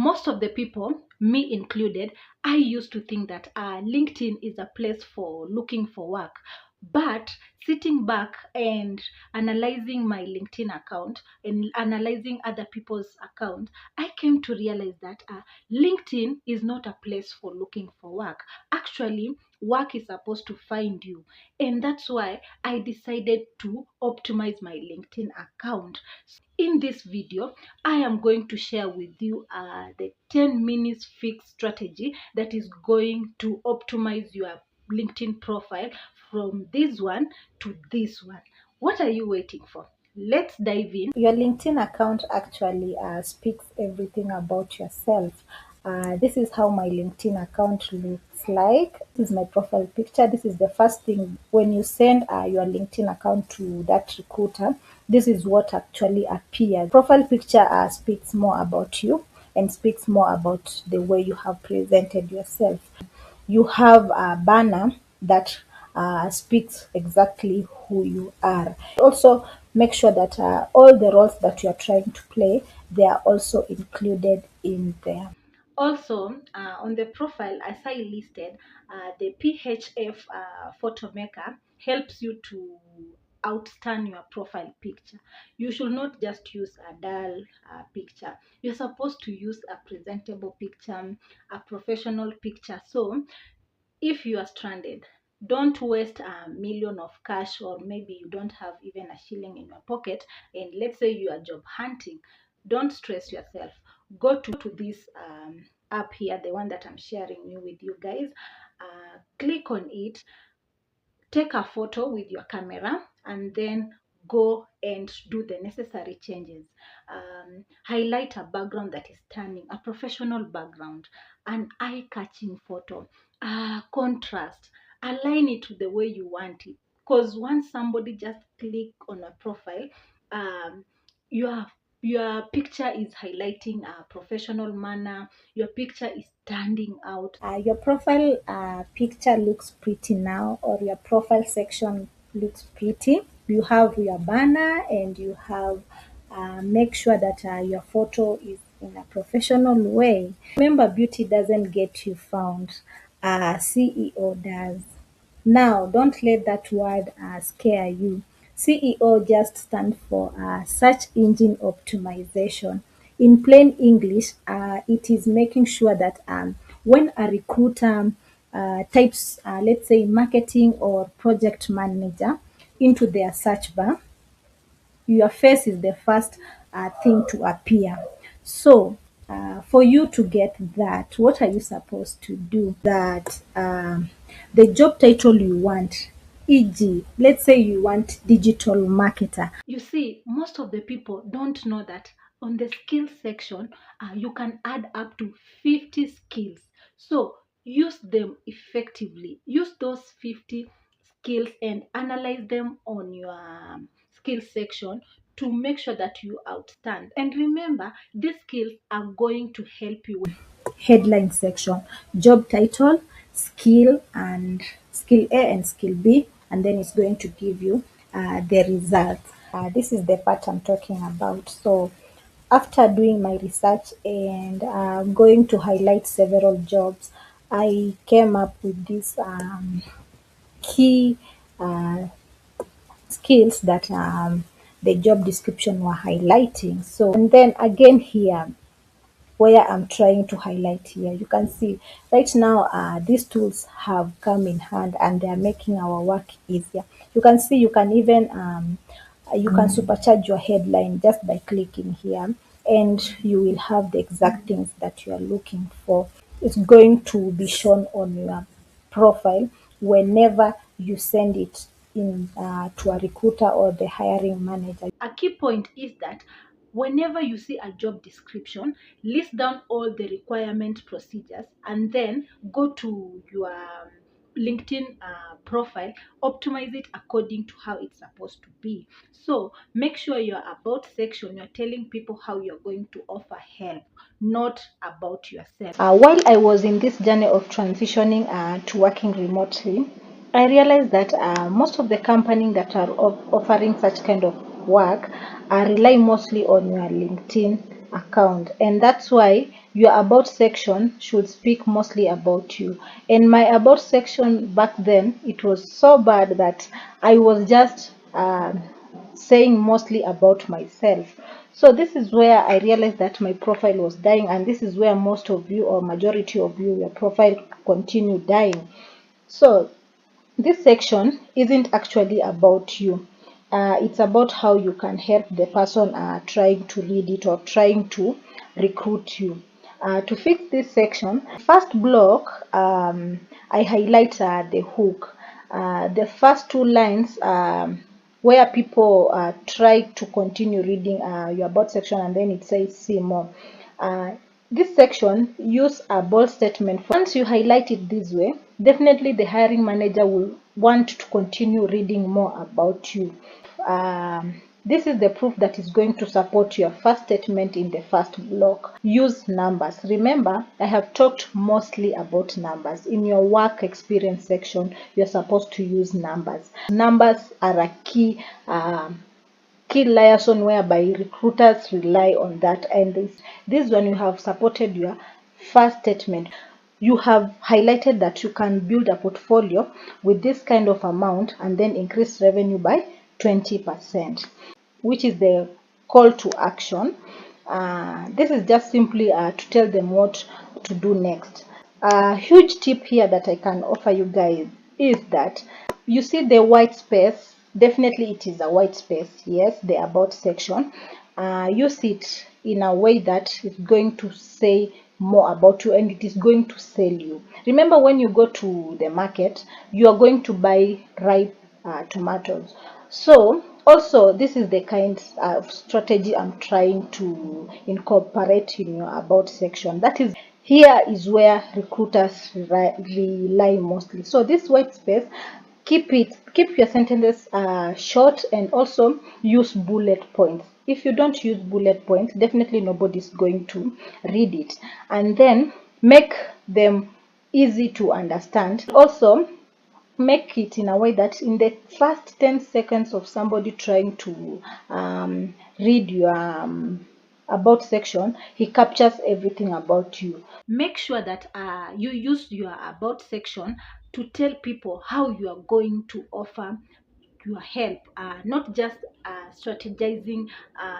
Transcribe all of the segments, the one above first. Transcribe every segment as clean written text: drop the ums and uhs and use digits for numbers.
most of the people, me included, I used to think that LinkedIn is a place for looking for work. But sitting back and analyzing my LinkedIn account and analyzing other people's account, I came to realize that LinkedIn is not a place for looking for work. Actually, work is supposed to find you. And that's why I decided to optimize my LinkedIn account. In this video, I am going to share with you the 10 minutes fix strategy that is going to optimize your LinkedIn profile from this one to this one. What are you waiting for? Let's dive in. Your LinkedIn account actually speaks everything about yourself. This is how my LinkedIn account looks like. This is my profile picture. This is the first thing when you send your LinkedIn account to that recruiter. This is what actually appears. Profile picture speaks more about you and speaks more about the way you have presented yourself. You have a banner that speaks exactly who you are. Also, make sure that all the roles that you are trying to play, they are also included in there. Also, on the profile, as I listed, the PHF photo maker helps you to outstand your profile picture. You should not just use a dull picture. You're supposed to use a presentable picture, a professional picture. So if you are stranded, don't waste a million of cash, or maybe you don't have even a shilling in your pocket, and let's say you are job hunting. Don't stress yourself. Go to this app here, the one that I'm sharing you with you guys. Click on it, take a photo with your camera, and then go and do the necessary changes. Highlight a background that is stunning, a professional background, an eye-catching photo, contrast, align it to the way you want it. Because once somebody just click on a profile, um, your your picture is highlighting a professional manner. Your picture is standing out. Your profile picture looks pretty now, or your profile section looks pretty. You have your banner and you have make sure that your photo is in a professional way. Remember, beauty doesn't get you found, CEO does. Now, don't let that word scare you. CEO just stands for Search Engine Optimization. In plain English, it is making sure that when a recruiter types, let's say, marketing or project manager into their search bar, your face is the first thing to appear. So, for you to get that, what are you supposed to do? That the job title you want, e.g., let's say you want digital marketer. You see, most of the people don't know that on the skills section, you can add up to 50 skills. So use them effectively. Use those 50 skills and analyze them on your skills section to make sure that you outstand. And remember, these skills are going to help you. Headline section, job title, skill, and skill A and skill B, and then it's going to give you the results. This is the part I'm talking about. So after doing my research and going to highlight several jobs, I came up with this key uh, skills that the job description were highlighting. So, and then again here, where I'm trying to highlight here. You can see right now these tools have come in hand and they are making our work easier. You can see you can even you can supercharge your headline just by clicking here, and you will have the exact things that you are looking for. It's going to be shown on your profile whenever you send it in to a recruiter or the hiring manager. A key point is that whenever you see a job description, list down all the requirement procedures and then go to your LinkedIn profile, optimize it according to how it's supposed to be. So make sure your about section, you're telling people how you're going to offer help, not about yourself. While I was in this journey of transitioning to working remotely, I realized that most of the companies that are offering such kind of work rely mostly on your LinkedIn account, and that's why your about section should speak mostly about you. And my about section back then, it was so bad that I was just saying mostly about myself. So this is where I realized that my profile was dying, and this is where most of you or majority of you, your profile continue dying. So this section isn't actually about you. It's about how you can help the person trying to read it or trying to recruit you. To fix this section, first block, I highlight the hook. The first two lines where people try to continue reading your about section, and then it says see more. Uh, this section, use a bold statement. Once you highlight it this way, definitely the hiring manager will want to continue reading more about you. This is the proof that is going to support your first statement in the first block. Use numbers. Remember, I have talked mostly about numbers. In your work experience section, you're supposed to use numbers. Numbers are a key liaison whereby recruiters rely on that, and this one you have supported your first statement. You have highlighted that you can build a portfolio with this kind of amount and then increase revenue by 20%, which is the call to action. This is just simply to tell them what to do next. A huge tip here that I can offer you guys is that you see the white space. Definitely it is a white space. Yes, the about section. Use it in a way that it's going to say more about you and it is going to sell you. Remember, when you go to the market, you are going to buy ripe tomatoes. So also, this is the kind of strategy I'm trying to incorporate in your about section. That is, here is where recruiters rely mostly. So this white space, keep your sentences short, and also use bullet points. If you don't use bullet points, definitely nobody's going to read it. And then make them easy to understand. Also, make it in a way that in the first 10 seconds of somebody trying to read your about section, he captures everything about you. Make sure that you use your about section to tell people how you are going to offer your help, not just strategizing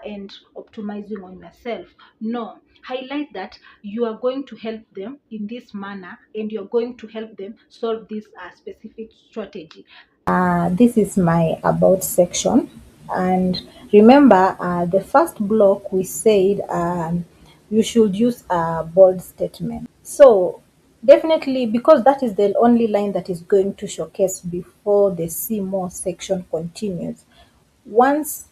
and optimizing on yourself. No, highlight that you are going to help them in this manner and you're going to help them solve this specific strategy. This is my about section. And remember, the first block we said you should use a bold statement. So definitely, because that is the only line that is going to showcase before the see more section continues. Once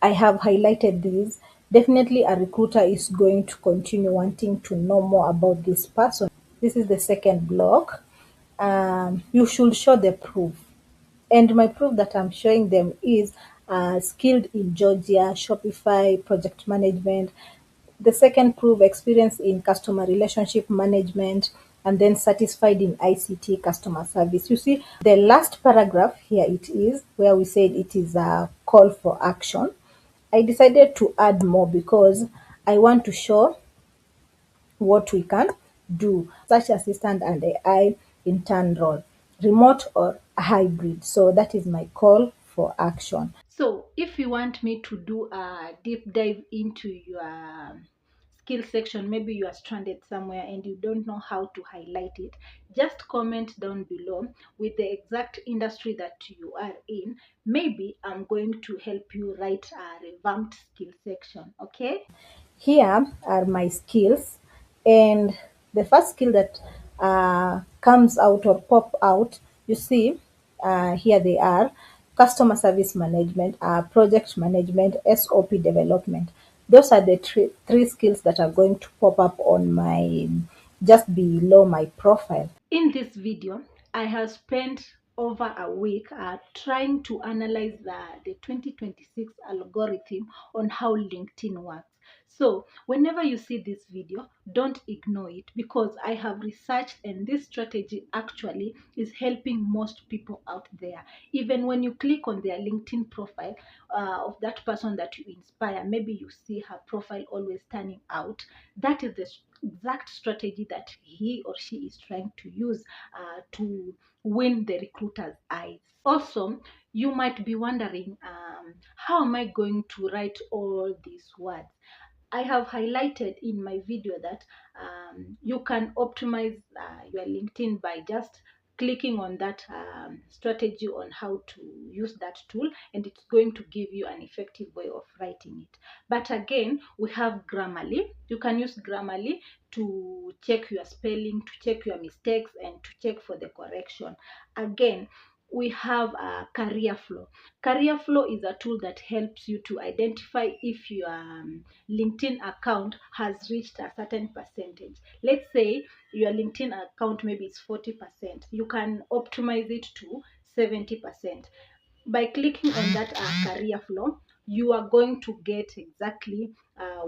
I have highlighted this, definitely a recruiter is going to continue wanting to know more about this person. This is the second block. You should show the proof. And my proof that I'm showing them is skilled in Georgia, Shopify, project management. The second proof, experience in customer relationship management, and then satisfied in ICT customer service. You see, the last paragraph here it is where we said it is a call for action. I decided to add more because I want to show what we can do. Search assistant and AI intern role, remote or hybrid. So that is my call for action. So if you want me to do a deep dive into your skill section, maybe you are stranded somewhere and you don't know how to highlight it, just comment down below with the exact industry that you are in. Maybe I'm going to help you write a revamped skill section. Okay. Here are my skills, and the first skill that comes out or pop out, you see, here they are: customer service management, project management, SOP development. Those are the three skills that are going to pop up on my just below my profile. In this video, I have spent over a week trying to analyze the 2026 algorithm on how LinkedIn works. So whenever you see this video, don't ignore it, because I have researched and this strategy actually is helping most people out there. Even when you click on their LinkedIn profile of that person that you inspire, maybe you see her profile always standing out. That is the exact strategy that he or she is trying to use to win the recruiter's eyes. Also, you might be wondering, how am I going to write all these words? I have highlighted in my video that you can optimize your LinkedIn by just clicking on that strategy on how to use that tool, and it's going to give you an effective way of writing it. But again, we have Grammarly. You can use Grammarly to check your spelling, to check your mistakes, and to check for the correction. Again, we have Career Flow. Career Flow is a tool that helps you to identify if your LinkedIn account has reached a certain percentage. Let's say your LinkedIn account maybe is 40%. You can optimize it to 70%. By clicking on that career flow, you are going to get exactly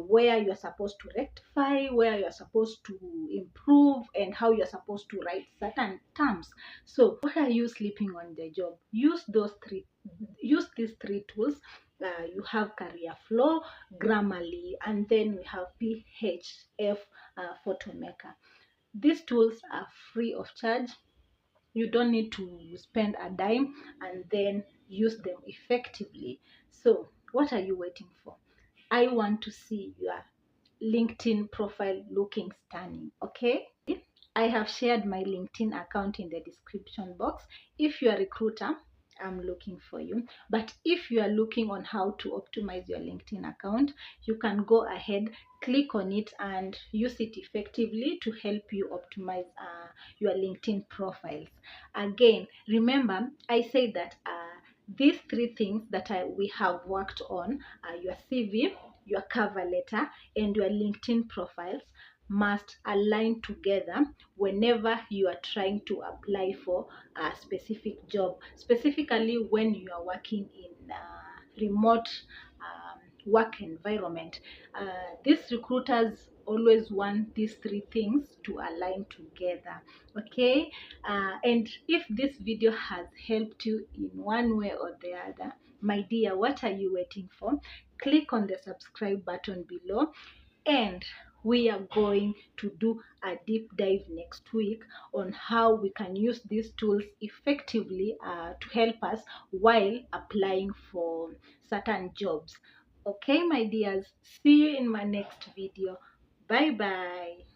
where you're supposed to rectify, where you're supposed to improve, and how you're supposed to write certain terms. So why are you sleeping on the job? Use these three tools. You have Career Flow, Grammarly, and then we have PHF Photomaker. These tools are free of charge. You don't need to spend a dime, and then use them effectively. So what are you waiting for? I want to see your LinkedIn profile looking stunning. Okay, I have shared my LinkedIn account in the description box. If you are a recruiter, I'm looking for you. But if you are looking on how to optimize your LinkedIn account, you can go ahead, click on it, and use it effectively to help you optimize your LinkedIn profiles. Again, remember, I said that these three things that we have worked on, your CV, your cover letter, and your LinkedIn profiles, must align together whenever you are trying to apply for a specific job, specifically when you are working in a remote work environment. These recruiters always want these three things to align together. Okay, and if this video has helped you in one way or the other, my dear, what are you waiting for? Click on the subscribe button below, and we are going to do a deep dive next week on how we can use these tools effectively to help us while applying for certain jobs. Okay, my dears, see you in my next video. Bye bye.